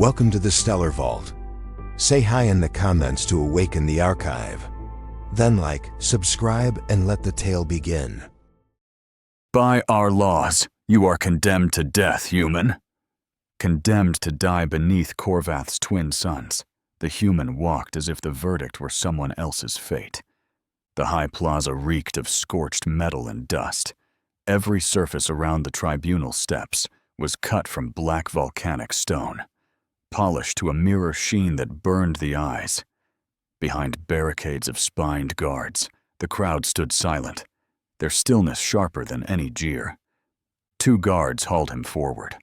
Welcome to the Stellar Vault. Say hi in the comments to awaken the archive. Then like, subscribe, and let the tale begin. By our laws, you are condemned to death, human. Condemned to die beneath Korvath's twin suns, the human walked as if the verdict were someone else's fate. The high plaza reeked of scorched metal and dust. Every surface around the tribunal steps was cut from black volcanic stone, polished to a mirror sheen that burned the eyes. Behind barricades of spined guards, the crowd stood silent, their stillness sharper than any jeer. 2 guards hauled him forward.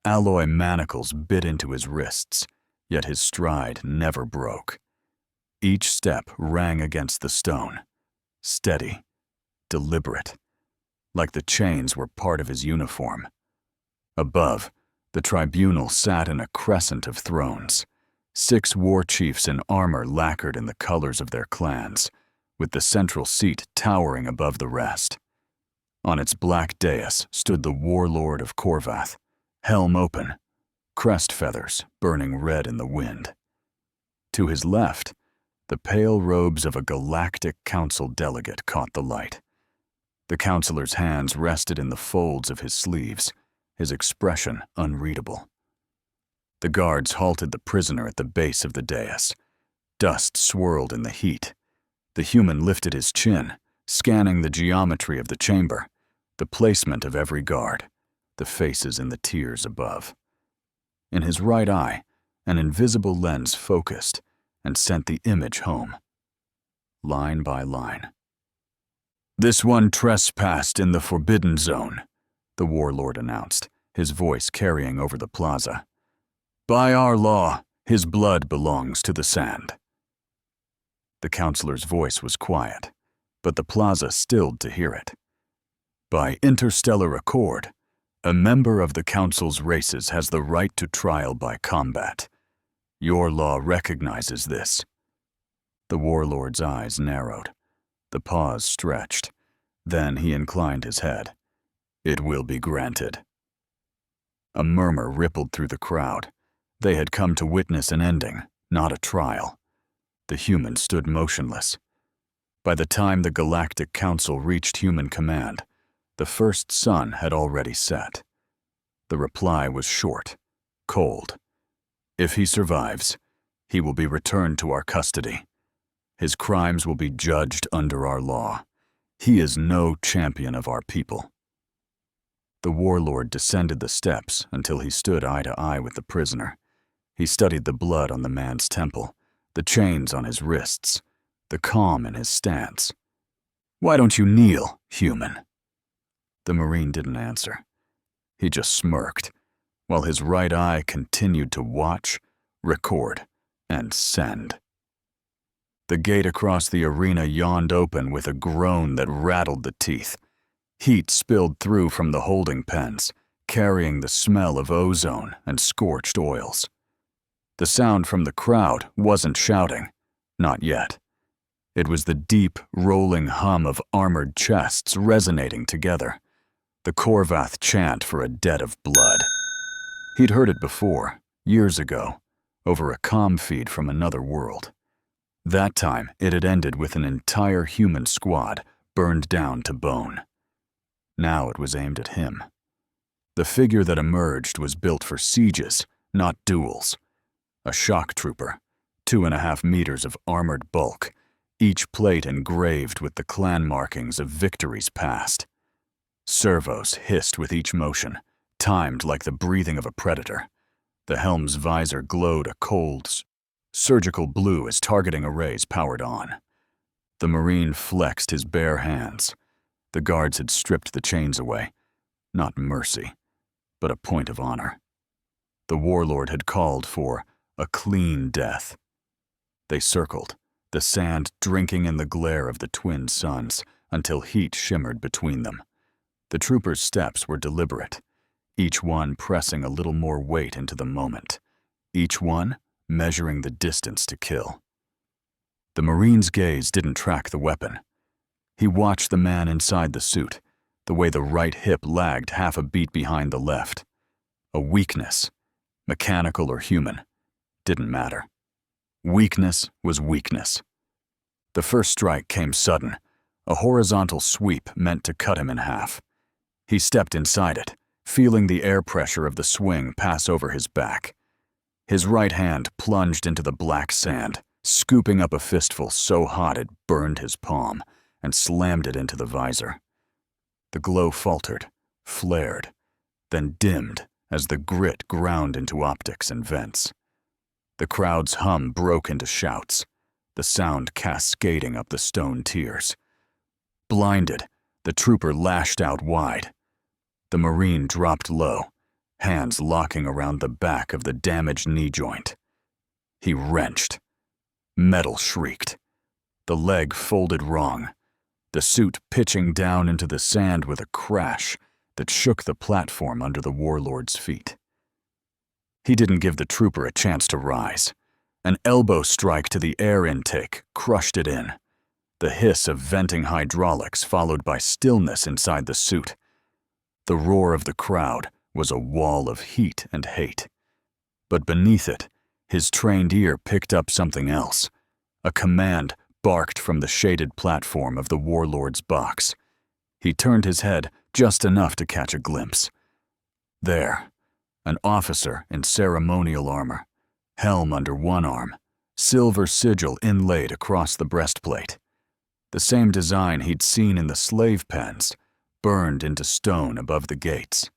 Alloy manacles bit into his wrists, yet his stride never broke. Each step rang against the stone, steady, deliberate, like the chains were part of his uniform. Above, the tribunal sat in a crescent of thrones, 6 war chiefs in armor lacquered in the colors of their clans, with the central seat towering above the rest. On its black dais stood the warlord of Korvath, helm open, crest feathers burning red in the wind. To his left, the pale robes of a Galactic Council delegate caught the light. The counselor's hands rested in the folds of his sleeves, his expression unreadable. The guards halted the prisoner at the base of the dais. Dust swirled in the heat. The human lifted his chin, scanning the geometry of the chamber, the placement of every guard, the faces in the tiers above. In his right eye, an invisible lens focused and sent the image home, line by line. "This one trespassed in the Forbidden Zone," the warlord announced, his voice carrying over the plaza. "By our law, his blood belongs to the sand." The counselor's voice was quiet, but the plaza stilled to hear it. "By interstellar accord, a member of the council's races has the right to trial by combat. Your law recognizes this." The warlord's eyes narrowed. The pause stretched. Then he inclined his head. "It will be granted." A murmur rippled through the crowd. They had come to witness an ending, not a trial. The human stood motionless. By the time the Galactic Council reached human command, the first sun had already set. The reply was short, cold. "If he survives, he will be returned to our custody. His crimes will be judged under our law. He is no champion of our people." The warlord descended the steps until he stood eye to eye with the prisoner. He studied the blood on the man's temple, the chains on his wrists, the calm in his stance. "Why don't you kneel, human?" The Marine didn't answer. He just smirked, while his right eye continued to watch, record, and send. The gate across the arena yawned open with a groan that rattled the teeth. Heat spilled through from the holding pens, carrying the smell of ozone and scorched oils. The sound from the crowd wasn't shouting, not yet. It was the deep, rolling hum of armored chests resonating together, the Korvath chant for a debt of blood. He'd heard it before, years ago, over a comm feed from another world. That time, it had ended with an entire human squad burned down to bone. Now it was aimed at him. The figure that emerged was built for sieges, not duels. A shock trooper, 2.5 meters of armored bulk, each plate engraved with the clan markings of victories past. Servos hissed with each motion, timed like the breathing of a predator. The helm's visor glowed a cold, surgical blue as targeting arrays powered on. The Marine flexed his bare hands. The guards had stripped the chains away. Not mercy, but a point of honor. The warlord had called for a clean death. They circled, the sand drinking in the glare of the twin suns until heat shimmered between them. The troopers' steps were deliberate, each one pressing a little more weight into the moment, each one measuring the distance to kill. The Marine's gaze didn't track the weapon. He watched the man inside the suit, the way the right hip lagged half a beat behind the left. A weakness, mechanical or human, didn't matter. Weakness was weakness. The first strike came sudden, a horizontal sweep meant to cut him in half. He stepped inside it, feeling the air pressure of the swing pass over his back. His right hand plunged into the black sand, scooping up a fistful so hot it burned his palm, and slammed it into the visor. The glow faltered, flared, then dimmed as the grit ground into optics and vents. The crowd's hum broke into shouts, the sound cascading up the stone tiers. Blinded, the trooper lashed out wide. The Marine dropped low, hands locking around the back of the damaged knee joint. He wrenched. Metal shrieked. The leg folded wrong, the suit pitching down into the sand with a crash that shook the platform under the warlord's feet. He didn't give the trooper a chance to rise. An elbow strike to the air intake crushed it in. The hiss of venting hydraulics followed by stillness inside the suit. The roar of the crowd was a wall of heat and hate. But beneath it, his trained ear picked up something else. A command barked from the shaded platform of the warlord's box. He turned his head just enough to catch a glimpse. There, an officer in ceremonial armor, helm under one arm, silver sigil inlaid across the breastplate. The same design he'd seen in the slave pens, burned into stone above the gates.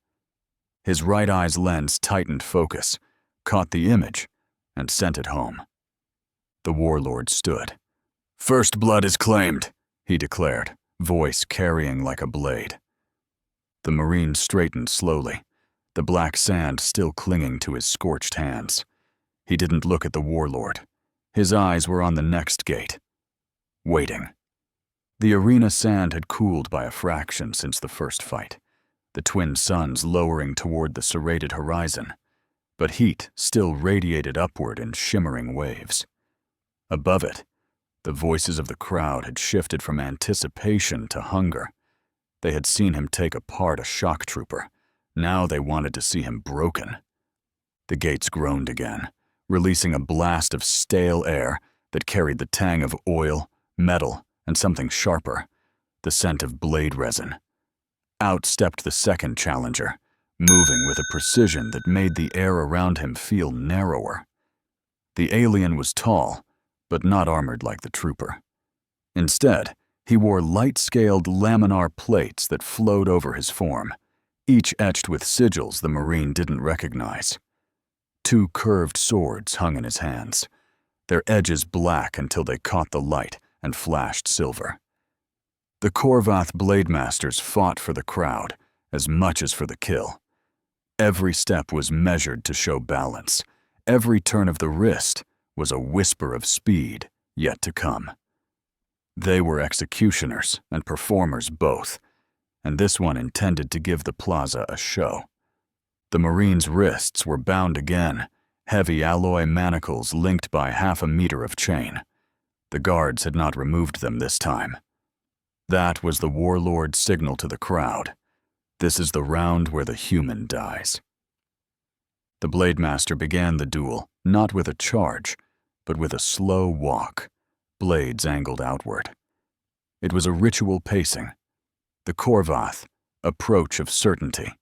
His right eye's lens tightened focus, caught the image, and sent it home. The warlord stood. "First blood is claimed," he declared, voice carrying like a blade. The Marine straightened slowly, the black sand still clinging to his scorched hands. He didn't look at the warlord. His eyes were on the next gate, waiting. The arena sand had cooled by a fraction since the first fight, the twin suns lowering toward the serrated horizon, but heat still radiated upward in shimmering waves. Above it, the voices of the crowd had shifted from anticipation to hunger. They had seen him take apart a shock trooper. Now they wanted to see him broken. The gates groaned again, releasing a blast of stale air that carried the tang of oil, metal, and something sharper, the scent of blade resin. Out stepped the second challenger, moving with a precision that made the air around him feel narrower. The alien was tall, but not armored like the trooper. Instead, he wore light-scaled laminar plates that flowed over his form, each etched with sigils the Marine didn't recognize. Two curved swords hung in his hands, their edges black until they caught the light and flashed silver. The Korvath Blademasters fought for the crowd as much as for the kill. Every step was measured to show balance. Every turn of the wrist was a whisper of speed yet to come. They were executioners and performers both, and this one intended to give the plaza a show. The Marine's wrists were bound again, heavy alloy manacles linked by 1/2 meter of chain. The guards had not removed them this time. That was the warlord's signal to the crowd. This is the round where the human dies. The Blademaster began the duel, not with a charge, but with a slow walk, blades angled outward. It was a ritual pacing. The Korvath, approach of certainty.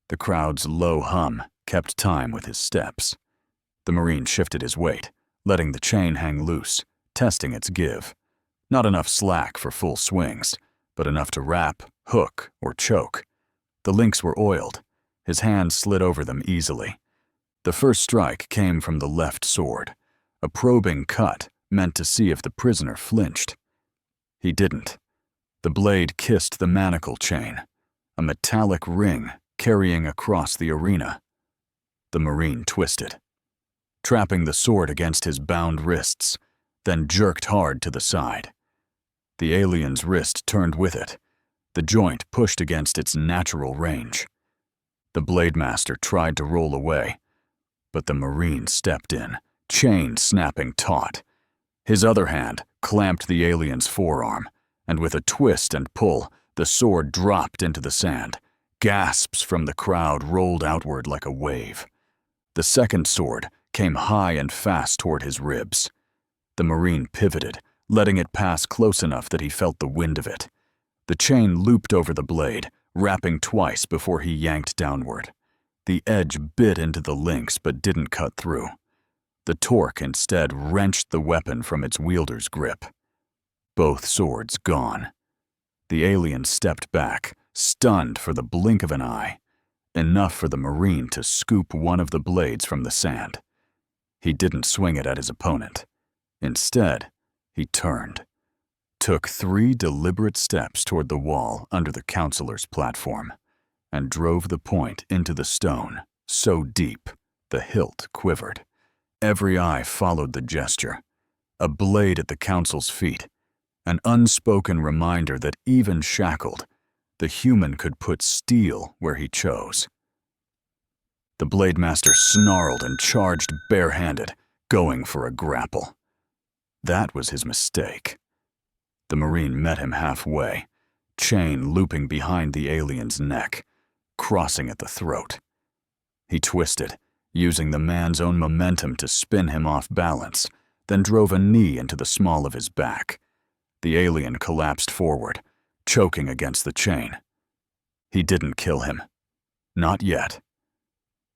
The crowd's low hum kept time with his steps. The Marine shifted his weight, letting the chain hang loose, testing its give. Not enough slack for full swings, but enough to wrap, hook, or choke. The links were oiled. His hand slid over them easily. The first strike came from the left sword, a probing cut meant to see if the prisoner flinched. He didn't. The blade kissed the manacle chain, a metallic ring carrying across the arena. The Marine twisted, trapping the sword against his bound wrists, then jerked hard to the side. The alien's wrist turned with it, the joint pushed against its natural range. The Blademaster tried to roll away, but the Marine stepped in, chain snapping taut. His other hand clamped the alien's forearm, and with a twist and pull, the sword dropped into the sand. Gasps from the crowd rolled outward like a wave. The second sword came high and fast toward his ribs. The Marine pivoted, letting it pass close enough that he felt the wind of it. The chain looped over the blade, wrapping twice before he yanked downward. The edge bit into the links but didn't cut through. The torque instead wrenched the weapon from its wielder's grip. Both swords gone. The alien stepped back, stunned for the blink of an eye, enough for the Marine to scoop one of the blades from the sand. He didn't swing it at his opponent. Instead, he turned, took 3 deliberate steps toward the wall under the counselor's platform, and drove the point into the stone so deep the hilt quivered. Every eye followed the gesture. A blade at the counsel's feet, an unspoken reminder that even shackled, the human could put steel where he chose. The blade master snarled and charged barehanded, going for a grapple. That was his mistake. The Marine met him halfway, chain looping behind the alien's neck, crossing at the throat. He twisted, using the man's own momentum to spin him off balance, then drove a knee into the small of his back. The alien collapsed forward, choking against the chain. He didn't kill him. Not yet.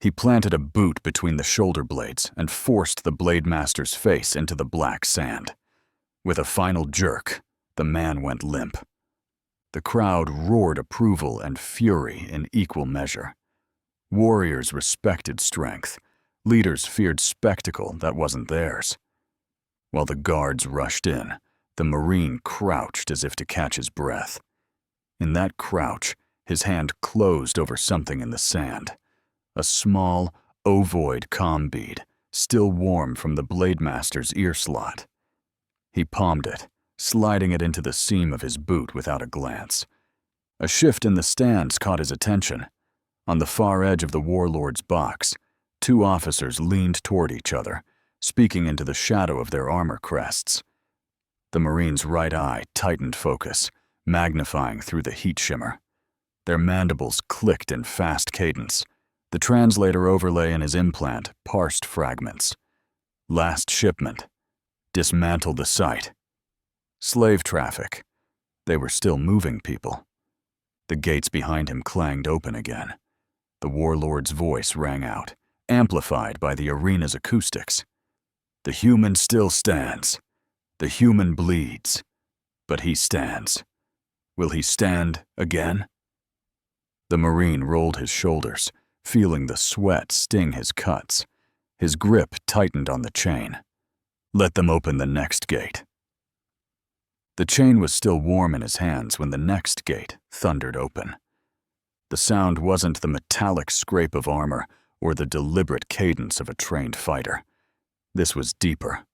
He planted a boot between the shoulder blades and forced the blade master's face into the black sand. With a final jerk, the man went limp. The crowd roared approval and fury in equal measure. Warriors respected strength. Leaders feared spectacle that wasn't theirs. While the guards rushed in, the Marine crouched as if to catch his breath. In that crouch, his hand closed over something in the sand. A small, ovoid comm bead, still warm from the blade master's ear slot. He palmed it, sliding it into the seam of his boot without a glance. A shift in the stands caught his attention. On the far edge of the warlord's box, 2 officers leaned toward each other, speaking into the shadow of their armor crests. The Marine's right eye tightened focus, magnifying through the heat shimmer. Their mandibles clicked in fast cadence. The translator overlay in his implant parsed fragments. Last shipment. Dismantled the site. Slave traffic. They were still moving people. The gates behind him clanged open again. The warlord's voice rang out, amplified by the arena's acoustics. The human still stands. The human bleeds. But he stands. Will he stand again? The Marine rolled his shoulders, feeling the sweat sting his cuts. His grip tightened on the chain. Let them open the next gate. The chain was still warm in his hands when the next gate thundered open. The sound wasn't the metallic scrape of armor or the deliberate cadence of a trained fighter. This was deeper,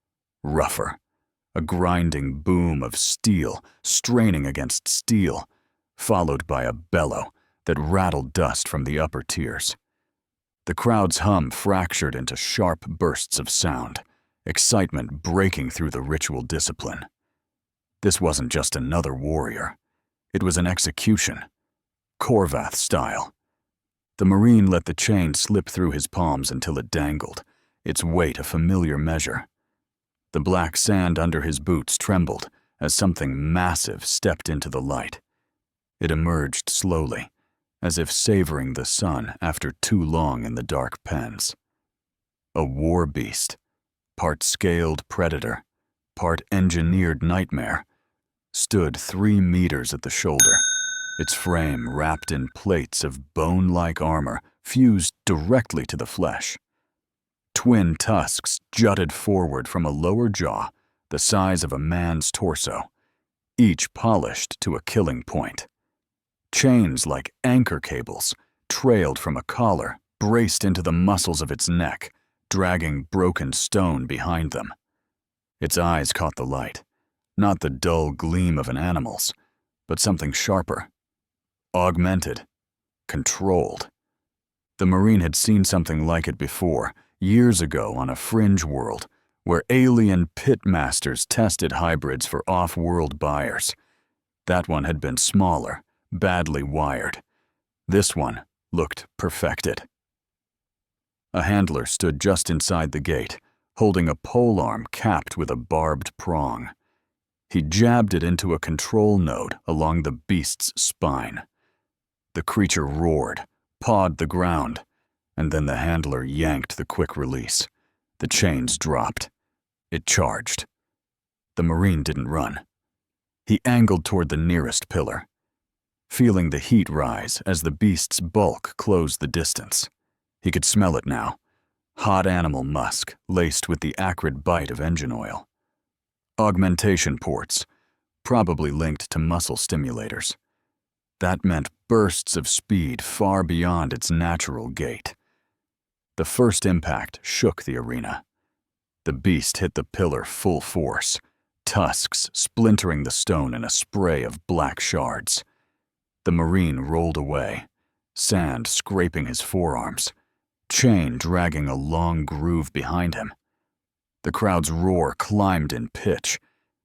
rougher, a grinding boom of steel straining against steel, followed by a bellow that rattled dust from the upper tiers. The crowd's hum fractured into sharp bursts of sound, excitement breaking through the ritual discipline. This wasn't just another warrior. It was an execution, Korvath style. The Marine let the chain slip through his palms until it dangled, its weight a familiar measure. The black sand under his boots trembled as something massive stepped into the light. It emerged slowly, as if savoring the sun after too long in the dark pens. A war beast, part scaled predator, part engineered nightmare, stood 3 meters at the shoulder, its frame wrapped in plates of bone-like armor fused directly to the flesh. Twin tusks jutted forward from a lower jaw the size of a man's torso, each polished to a killing point. Chains like anchor cables trailed from a collar, braced into the muscles of its neck, dragging broken stone behind them. Its eyes caught the light, not the dull gleam of an animal's, but something sharper, augmented, controlled. The Marine had seen something like it before, years ago on a fringe world, where alien pit masters tested hybrids for off-world buyers. That one had been smaller, badly wired. This one looked perfected. A handler stood just inside the gate, holding a polearm capped with a barbed prong. He jabbed it into a control node along the beast's spine. The creature roared, pawed the ground, and then the handler yanked the quick release. The chains dropped. It charged. The Marine didn't run. He angled toward the nearest pillar, feeling the heat rise as the beast's bulk closed the distance. He could smell it now. Hot animal musk laced with the acrid bite of engine oil. Augmentation ports, probably linked to muscle stimulators. That meant bursts of speed far beyond its natural gait. The first impact shook the arena. The beast hit the pillar full force, tusks splintering the stone in a spray of black shards. The Marine rolled away, sand scraping his forearms, chain dragging a long groove behind him. The crowd's roar climbed in pitch.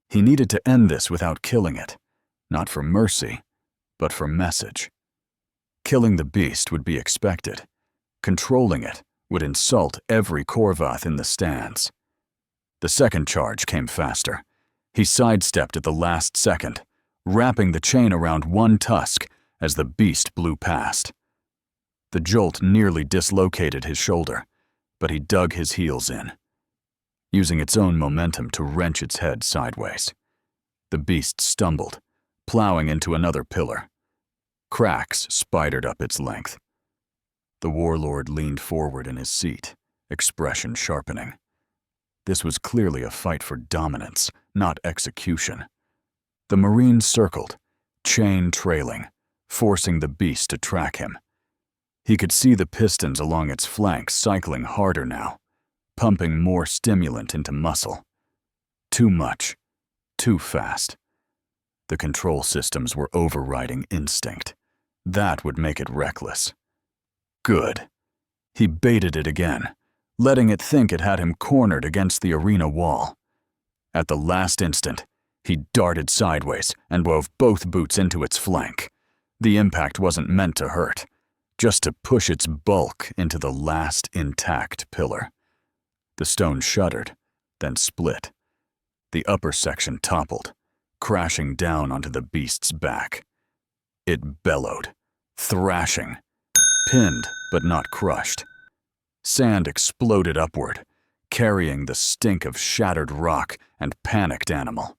He needed to end this without killing it, not for mercy, but for message. Killing the beast would be expected. Controlling it would insult every Korvath in the stands. The second charge came faster. He sidestepped at the last second, wrapping the chain around one tusk as the beast blew past. The jolt nearly dislocated his shoulder, but he dug his heels in, using its own momentum to wrench its head sideways. The beast stumbled, plowing into another pillar. Cracks spidered up its length. The warlord leaned forward in his seat, expression sharpening. This was clearly a fight for dominance, not execution. The Marine circled, chain trailing, forcing the beast to track him. He could see the pistons along its flanks cycling harder now, pumping more stimulant into muscle. Too much, too fast. The control systems were overriding instinct. That would make it reckless. Good. He baited it again, letting it think it had him cornered against the arena wall. At the last instant, he darted sideways and wove both boots into its flank. The impact wasn't meant to hurt, just to push its bulk into the last intact pillar. The stone shuddered, then split. The upper section toppled, crashing down onto the beast's back. It bellowed, thrashing, pinned but not crushed. Sand exploded upward, carrying the stink of shattered rock and panicked animal.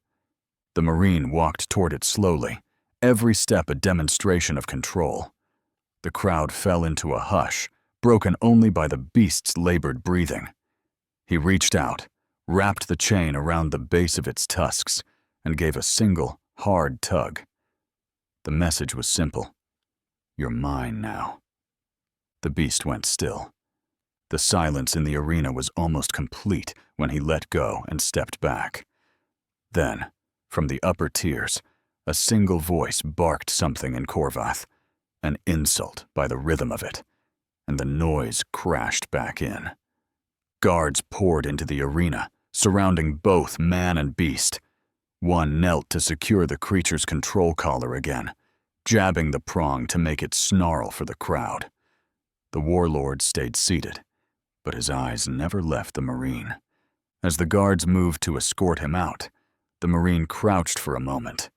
The Marine walked toward it slowly, every step a demonstration of control. The crowd fell into a hush, broken only by the beast's labored breathing. He reached out, wrapped the chain around the base of its tusks, and gave a single, hard tug. The message was simple. You're mine now. The beast went still. The silence in the arena was almost complete when he let go and stepped back. Then, from the upper tiers, a single voice barked something in Korvath, an insult by the rhythm of it, and the noise crashed back in. Guards poured into the arena, surrounding both man and beast. One knelt to secure the creature's control collar again, jabbing the prong to make it snarl for the crowd. The warlord stayed seated, but his eyes never left the Marine. As the guards moved to escort him out, the Marine crouched for a moment,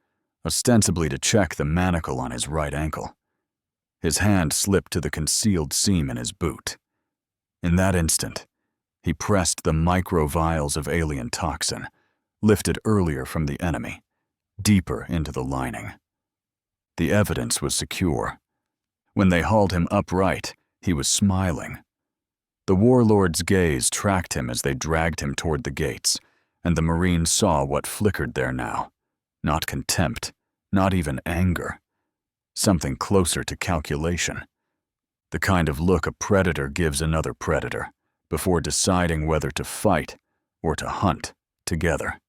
ostensibly to check the manacle on his right ankle. His hand slipped to the concealed seam in his boot. In that instant, he pressed the micro-vials of alien toxin, lifted earlier from the enemy, deeper into the lining. The evidence was secure. When they hauled him upright, he was smiling. The warlord's gaze tracked him as they dragged him toward the gates, and the Marine saw what flickered there now. Not contempt, not even anger. Something closer to calculation. The kind of look a predator gives another predator before deciding whether to fight or to hunt together.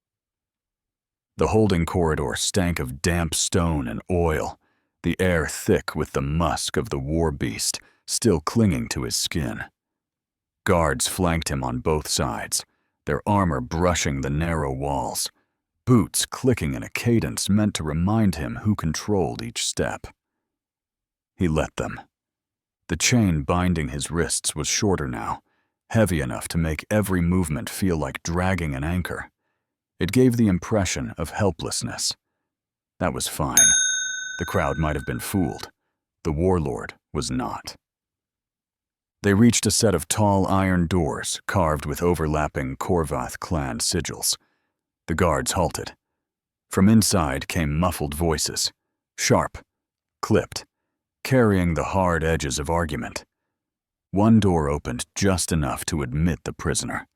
The holding corridor stank of damp stone and oil, the air thick with the musk of the war beast still clinging to his skin. Guards flanked him on both sides, their armor brushing the narrow walls, boots clicking in a cadence meant to remind him who controlled each step. He let them. The chain binding his wrists was shorter now, heavy enough to make every movement feel like dragging an anchor. It gave the impression of helplessness. That was fine. The crowd might have been fooled. The warlord was not. They reached a set of tall iron doors carved with overlapping Korvath clan sigils. The guards halted. From inside came muffled voices, sharp, clipped, carrying the hard edges of argument. One door opened just enough to admit the prisoner.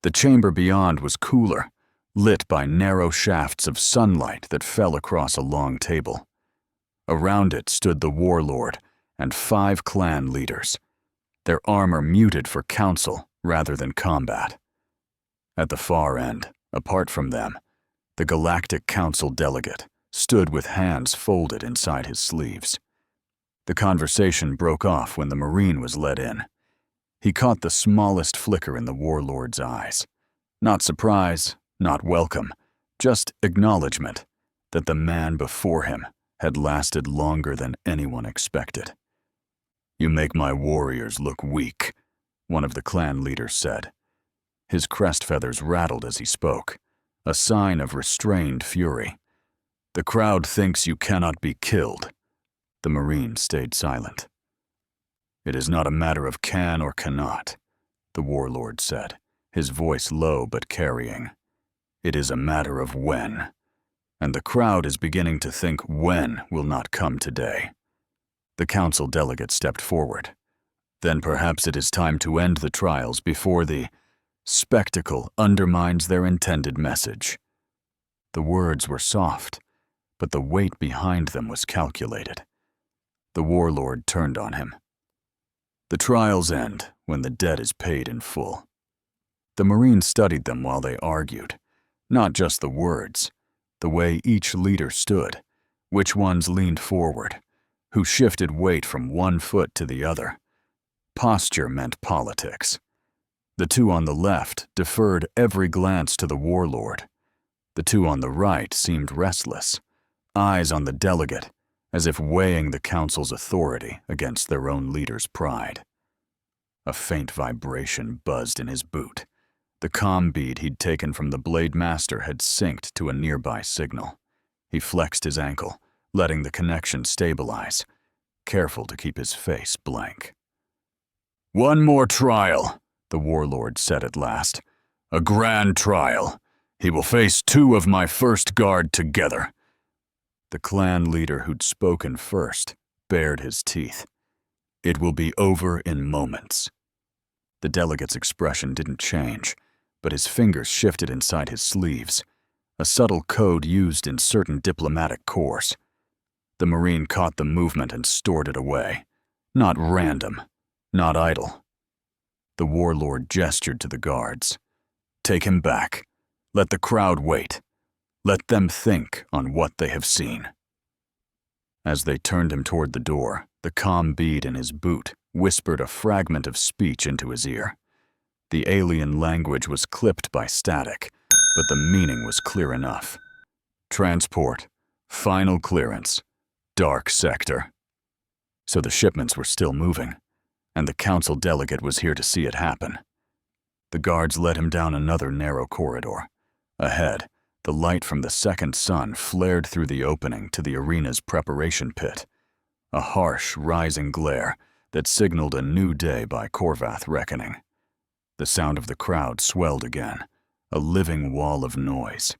The chamber beyond was cooler, lit by narrow shafts of sunlight that fell across a long table. Around it stood the warlord and 5 clan leaders, their armor muted for counsel rather than combat. At the far end, apart from them, the Galactic Council delegate stood with hands folded inside his sleeves. The conversation broke off when the Marine was led in. He caught the smallest flicker in the warlord's eyes. Not surprise, not welcome, just acknowledgement that the man before him had lasted longer than anyone expected. "You make my warriors look weak," one of the clan leaders said. His crest feathers rattled as he spoke, a sign of restrained fury. "The crowd thinks you cannot be killed." The Marine stayed silent. "It is not a matter of can or cannot," the warlord said, his voice low but carrying. "It is a matter of when. And the crowd is beginning to think when will not come today." The council delegate stepped forward. "Then perhaps it is time to end the trials before the spectacle undermines their intended message." The words were soft, but the weight behind them was calculated. The warlord turned on him. "The trials end when the debt is paid in full." The Marine studied them while they argued, not just the words, the way each leader stood, which ones leaned forward, who shifted weight from one foot to the other. Posture meant politics. The 2 on the left deferred every glance to the warlord. The 2 on the right seemed restless, eyes on the delegate, as if weighing the council's authority against their own leader's pride. A faint vibration buzzed in his boot. The comm bead he'd taken from the Blade Master had synced to a nearby signal. He flexed his ankle, letting the connection stabilize, careful to keep his face blank. "One more trial," the warlord said at last. "A grand trial. He will face 2 of my first guard together." The clan leader who'd spoken first bared his teeth. "It will be over in moments." The delegate's expression didn't change, but his fingers shifted inside his sleeves, a subtle code used in certain diplomatic corps. The Marine caught the movement and stored it away. Not random, not idle. The warlord gestured to the guards. "Take him back. Let the crowd wait. Let them think on what they have seen." As they turned him toward the door, the comm bead in his boot whispered a fragment of speech into his ear. The alien language was clipped by static, but the meaning was clear enough. "Transport. Final clearance. Dark sector." So the shipments were still moving, and the council delegate was here to see it happen. The guards led him down another narrow corridor. Ahead, the light from the second sun flared through the opening to the arena's preparation pit, a harsh, rising glare that signaled a new day by Korvath reckoning. The sound of the crowd swelled again, a living wall of noise.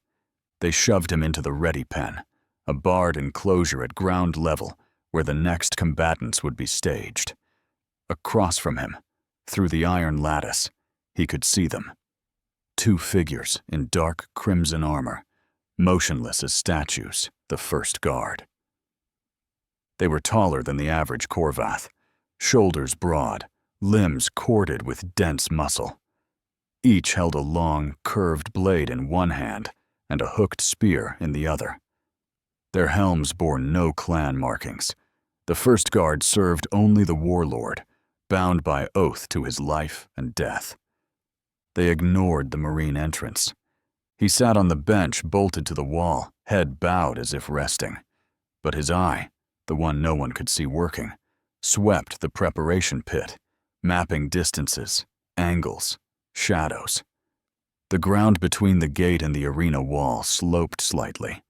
They shoved him into the ready pen, a barred enclosure at ground level where the next combatants would be staged. Across from him, through the iron lattice, he could see them. 2 figures in dark crimson armor, motionless as statues, the first guard. They were taller than the average Korvath, shoulders broad, limbs corded with dense muscle. Each held a long, curved blade in one hand and a hooked spear in the other. Their helms bore no clan markings. The first guard served only the warlord, bound by oath to his life and death. They ignored the Marine entrance. He sat on the bench bolted to the wall, head bowed as if resting. But his eye, the one no one could see working, swept the preparation pit, mapping distances, angles, shadows. The ground between the gate and the arena wall sloped slightly,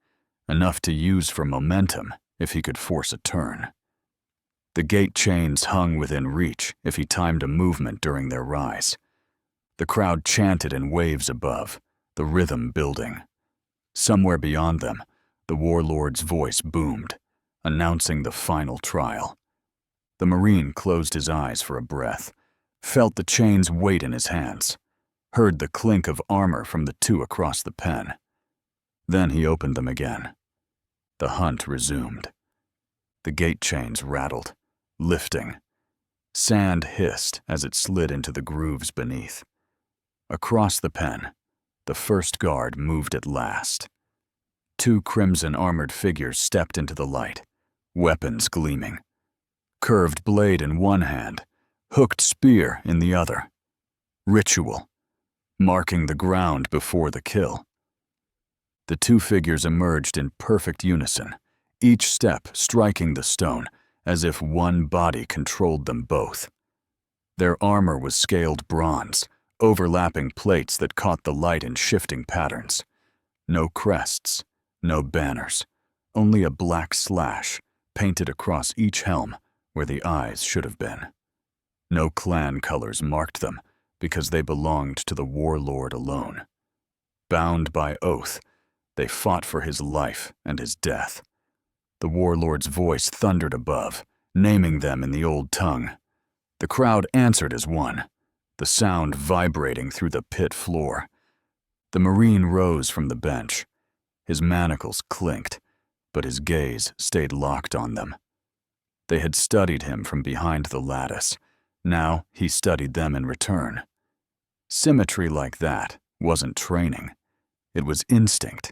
enough to use for momentum if he could force a turn. The gate chains hung within reach if he timed a movement during their rise. The crowd chanted in waves above, the rhythm building. Somewhere beyond them, the warlord's voice boomed, announcing the final trial. The Marine closed his eyes for a breath, felt the chains weight in his hands, heard the clink of armor from the two across the pen. Then he opened them again. The hunt resumed. The gate chains rattled, lifting. Sand hissed as it slid into the grooves beneath. Across the pen, the first guard moved at last. Two crimson-armored figures stepped into the light, weapons gleaming. Curved blade in one hand, hooked spear in the other. Ritual, marking the ground before the kill. The two figures emerged in perfect unison, each step striking the stone as if one body controlled them both. Their armor was scaled bronze, overlapping plates that caught the light in shifting patterns. No crests, no banners, only a black slash painted across each helm where the eyes should have been. No clan colors marked them because they belonged to the warlord alone. Bound by oath, they fought for his life and his death. The warlord's voice thundered above, naming them in the old tongue. The crowd answered as one, the sound vibrating through the pit floor. The Marine rose from the bench. His manacles clinked, but his gaze stayed locked on them. They had studied him from behind the lattice. Now he studied them in return. Symmetry like that wasn't training. It was instinct,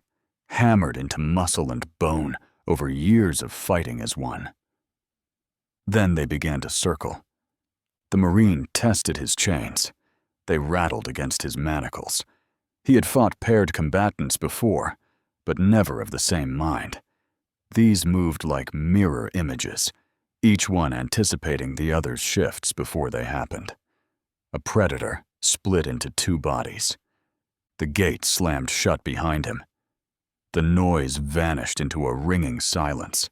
hammered into muscle and bone over years of fighting as one. Then they began to circle. The Marine tested his chains. They rattled against his manacles. He had fought paired combatants before, but never of the same mind. These moved like mirror images, each one anticipating the other's shifts before they happened. A predator split into two bodies. The gate slammed shut behind him. The noise vanished into a ringing silence.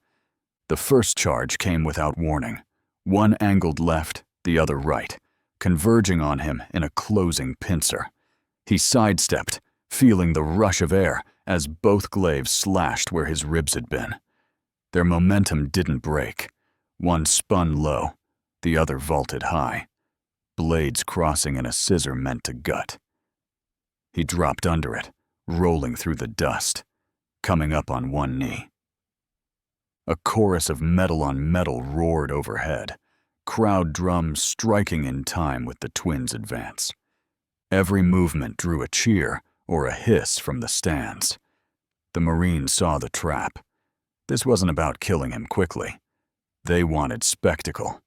The first charge came without warning, one angled left, the other right, converging on him in a closing pincer. He sidestepped, feeling the rush of air as both glaives slashed where his ribs had been. Their momentum didn't break. One spun low, the other vaulted high, blades crossing in a scissor meant to gut. He dropped under it, rolling through the dust, coming up on one knee. A chorus of metal on metal roared overhead, crowd drums striking in time with the twins' advance. Every movement drew a cheer or a hiss from the stands. The Marine saw the trap. This wasn't about killing him quickly. They wanted spectacle,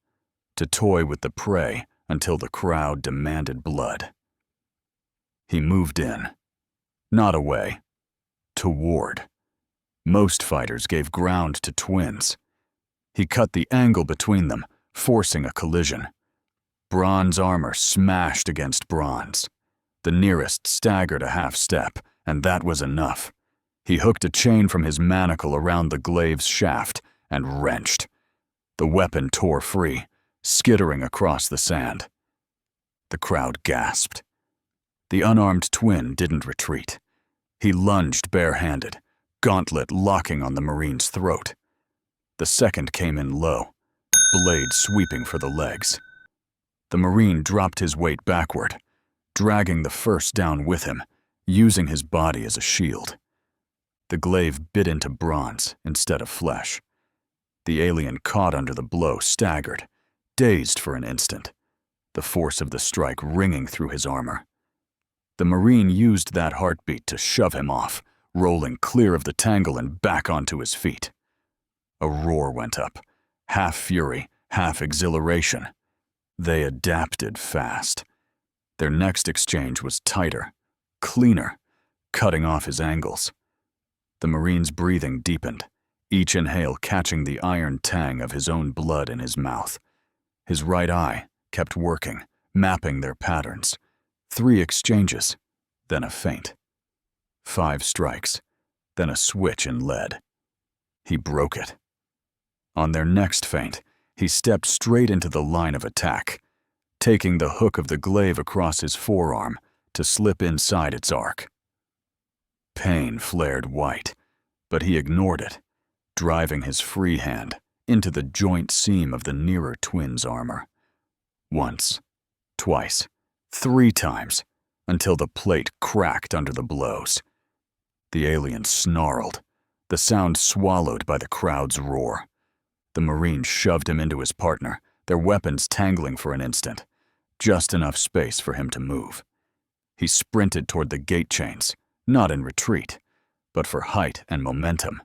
to toy with the prey until the crowd demanded blood. He moved in, not away, toward. Most fighters gave ground to twins. He cut the angle between them, forcing a collision. Bronze armor smashed against bronze. The nearest staggered a half step, and that was enough. He hooked a chain from his manacle around the glaive's shaft and wrenched. The weapon tore free, skittering across the sand. The crowd gasped. The unarmed twin didn't retreat. He lunged barehanded, gauntlet locking on the Marine's throat. The second came in low, blade sweeping for the legs. The Marine dropped his weight backward, dragging the first down with him, using his body as a shield. The glaive bit into bronze instead of flesh. The alien caught under the blow staggered, dazed for an instant, the force of the strike ringing through his armor. The Marine used that heartbeat to shove him off, rolling clear of the tangle and back onto his feet. A roar went up, half fury, half exhilaration. They adapted fast. Their next exchange was tighter, cleaner, cutting off his angles. The Marine's breathing deepened, each inhale catching the iron tang of his own blood in his mouth. His right eye kept working, mapping their patterns. 3 exchanges, then a feint. 5 strikes, then a switch in lead. He broke it. On their next feint, he stepped straight into the line of attack, taking the hook of the glaive across his forearm to slip inside its arc. Pain flared white, but he ignored it, driving his free hand into the joint seam of the nearer twin's armor. Once, twice, 3 times, until the plate cracked under the blows. The alien snarled, the sound swallowed by the crowd's roar. The Marine shoved him into his partner, their weapons tangling for an instant, just enough space for him to move. He sprinted toward the gate chains, not in retreat, but for height and momentum.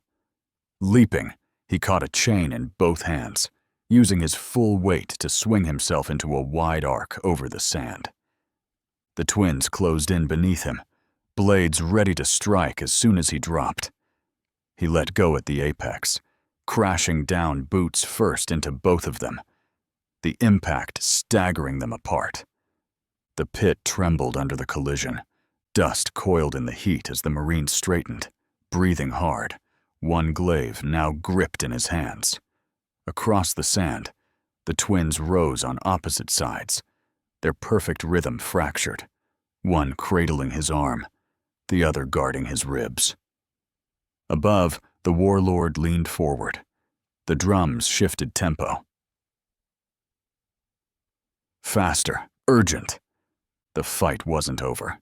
Leaping, he caught a chain in both hands, using his full weight to swing himself into a wide arc over the sand. The twins closed in beneath him, blades ready to strike as soon as he dropped. He let go at the apex, crashing down boots first into both of them, the impact staggering them apart. The pit trembled under the collision. Dust coiled in the heat as the Marine straightened, breathing hard, one glaive now gripped in his hands. Across the sand, the twins rose on opposite sides, their perfect rhythm fractured, one cradling his arm, the other guarding his ribs. Above, the warlord leaned forward. The drums shifted tempo. Faster, urgent. The fight wasn't over,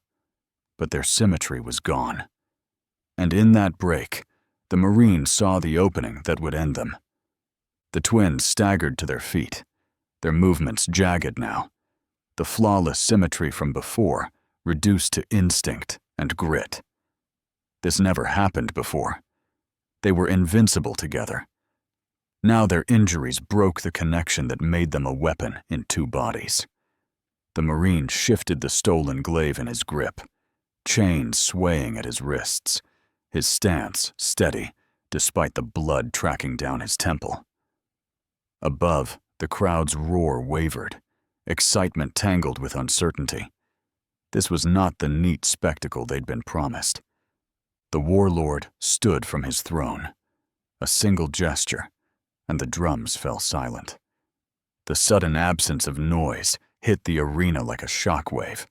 but their symmetry was gone. And in that break, the Marine saw the opening that would end them. The twins staggered to their feet, their movements jagged now, the flawless symmetry from before reduced to instinct and grit. This never happened before. They were invincible together. Now their injuries broke the connection that made them a weapon in 2 bodies. The Marine shifted the stolen glaive in his grip, chains swaying at his wrists, his stance steady despite the blood tracking down his temple. Above, the crowd's roar wavered, excitement tangled with uncertainty. This was not the neat spectacle they'd been promised. The warlord stood from his throne. A single gesture, and the drums fell silent. The sudden absence of noise hit the arena like a shockwave.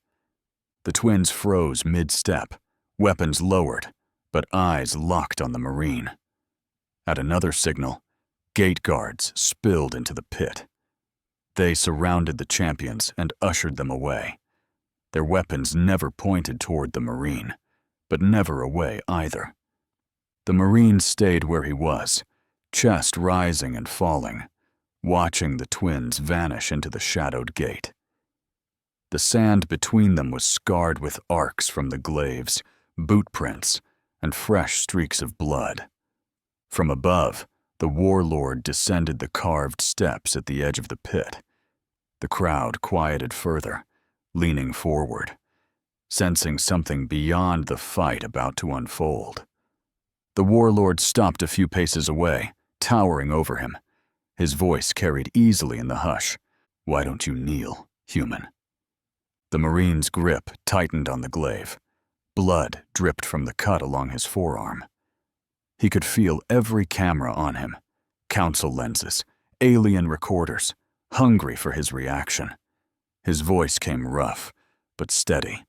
The twins froze mid-step, weapons lowered, but eyes locked on the Marine. At another signal, gate guards spilled into the pit. They surrounded the champions and ushered them away. Their weapons never pointed toward the Marine, but never away either. The Marine stayed where he was, chest rising and falling, watching the twins vanish into the shadowed gate. The sand between them was scarred with arcs from the glaives, boot prints, and fresh streaks of blood. From above, the warlord descended the carved steps at the edge of the pit. The crowd quieted further, leaning forward, sensing something beyond the fight about to unfold. The warlord stopped a few paces away, towering over him. His voice carried easily in the hush. "Why don't you kneel, human?" The Marine's grip tightened on the glaive. Blood dripped from the cut along his forearm. He could feel every camera on him, council lenses, alien recorders, hungry for his reaction. His voice came rough, but steady.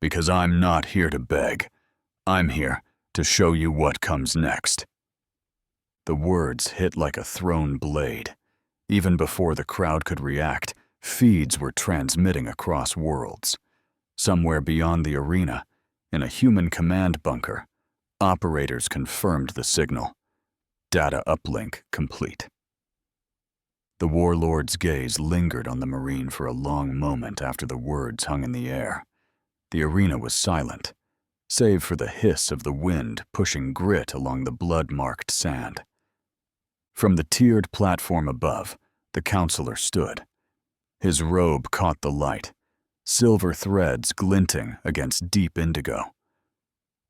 "Because I'm not here to beg. I'm here to show you what comes next." The words hit like a thrown blade. Even before the crowd could react, feeds were transmitting across worlds. Somewhere beyond the arena, in a human command bunker, operators confirmed the signal. Data uplink complete. The warlord's gaze lingered on the Marine for a long moment after the words hung in the air. The arena was silent, save for the hiss of the wind pushing grit along the blood-marked sand. From the tiered platform above, the counselor stood. His robe caught the light, silver threads glinting against deep indigo.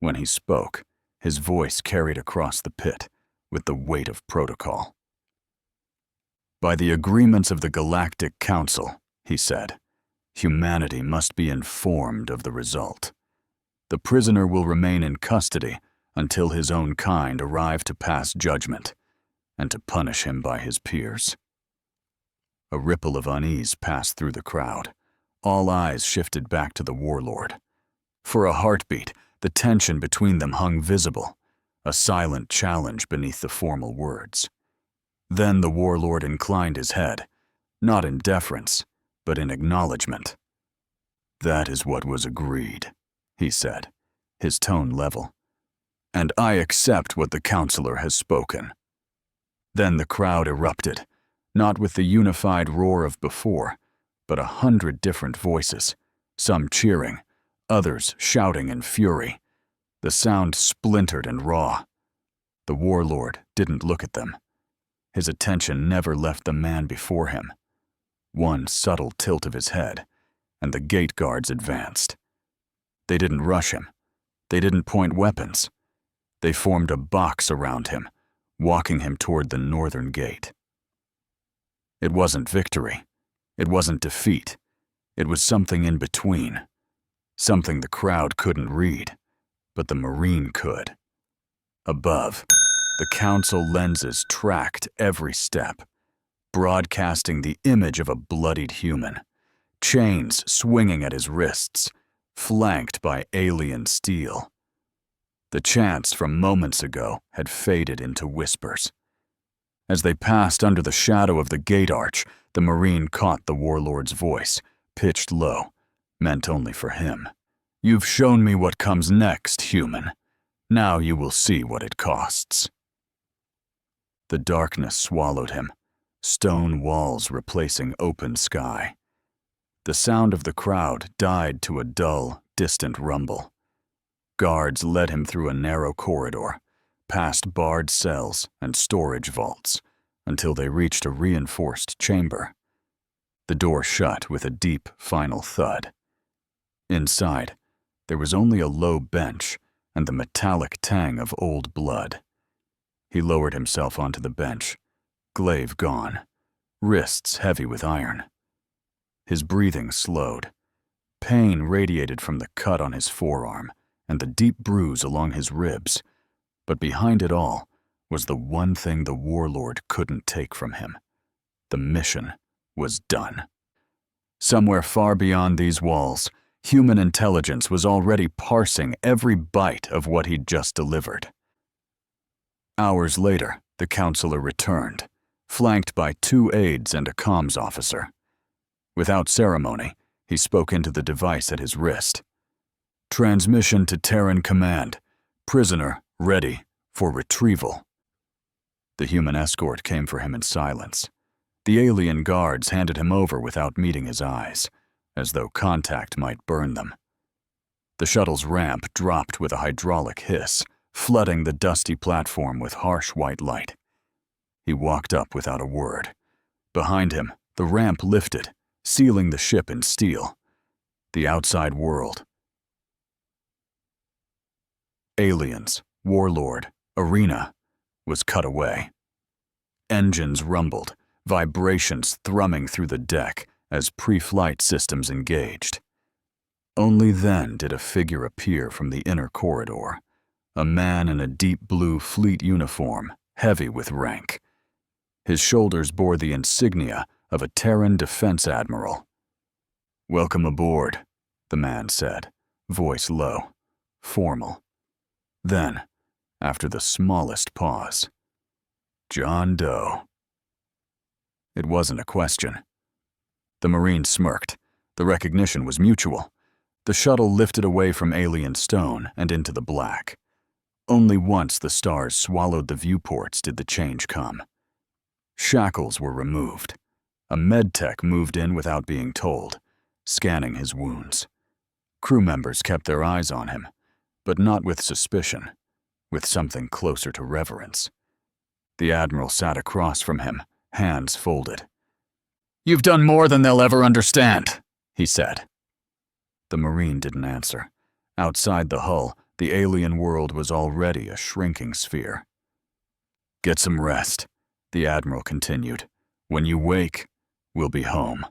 When he spoke, his voice carried across the pit with the weight of protocol. "By the agreements of the Galactic Council," he said, Humanity must be informed of the result. The prisoner will remain in custody until his own kind arrive to pass judgment and to punish him by his peers. A ripple of unease passed through the crowd. All eyes shifted back to the warlord. For a heartbeat, the tension between them hung visible, a silent challenge beneath the formal words. Then the warlord inclined his head, not in deference, but in acknowledgement. "That is what was agreed," he said, his tone level. "And I accept what the counselor has spoken." Then the crowd erupted, not with the unified roar of before, but 100 different voices, some cheering, others shouting in fury. The sound splintered and raw. The warlord didn't look at them. His attention never left the man before him. One subtle tilt of his head, and the gate guards advanced. They didn't rush him. They didn't point weapons. They formed a box around him, walking him toward the northern gate. It wasn't victory. It wasn't defeat. It was something in between. Something the crowd couldn't read, but the Marine could. Above, the council lenses tracked every step, broadcasting the image of a bloodied human, chains swinging at his wrists, flanked by alien steel. The chants from moments ago had faded into whispers. As they passed under the shadow of the gate arch, the Marine caught the warlord's voice, pitched low, meant only for him. "You've shown me what comes next, human. Now you will see what it costs." The darkness swallowed him, stone walls replacing open sky. The sound of the crowd died to a dull, distant rumble. Guards led him through a narrow corridor, past barred cells and storage vaults, until they reached a reinforced chamber. The door shut with a deep, final thud. Inside, there was only a low bench and the metallic tang of old blood. He lowered himself onto the bench, glaive gone, wrists heavy with iron. His breathing slowed. Pain radiated from the cut on his forearm and the deep bruise along his ribs, but behind it all was the one thing the warlord couldn't take from him. The mission was done. Somewhere far beyond these walls, human intelligence was already parsing every byte of what he'd just delivered. Hours later, the counselor returned, flanked by 2 aides and a comms officer. Without ceremony, he spoke into the device at his wrist. "Transmission to Terran Command. Prisoner ready for retrieval." The human escort came for him in silence. The alien guards handed him over without meeting his eyes, as though contact might burn them. The shuttle's ramp dropped with a hydraulic hiss, flooding the dusty platform with harsh white light. He walked up without a word. Behind him, the ramp lifted, sealing the ship in steel. The outside world. Aliens, warlord, arena, was cut away. Engines rumbled, vibrations thrumming through the deck as pre-flight systems engaged. Only then did a figure appear from the inner corridor, a man in a deep blue fleet uniform, heavy with rank. His shoulders bore the insignia of a Terran defense admiral. "Welcome aboard," the man said, voice low, formal. Then, after the smallest pause, "John Doe." It wasn't a question. The Marine smirked. The recognition was mutual. The shuttle lifted away from alien stone and into the black. Only once the stars swallowed the viewports did the change come. Shackles were removed. A medtech moved in without being told, scanning his wounds. Crew members kept their eyes on him, but not with suspicion, with something closer to reverence. The Admiral sat across from him, hands folded. "You've done more than they'll ever understand," he said. The Marine didn't answer. Outside the hull, the alien world was already a shrinking sphere. "Get some rest," the Admiral continued. "When you wake, we'll be home."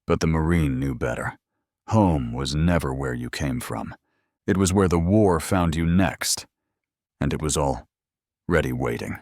But the Marine knew better. Home was never where you came from. It was where the war found you next. And it was all ready waiting.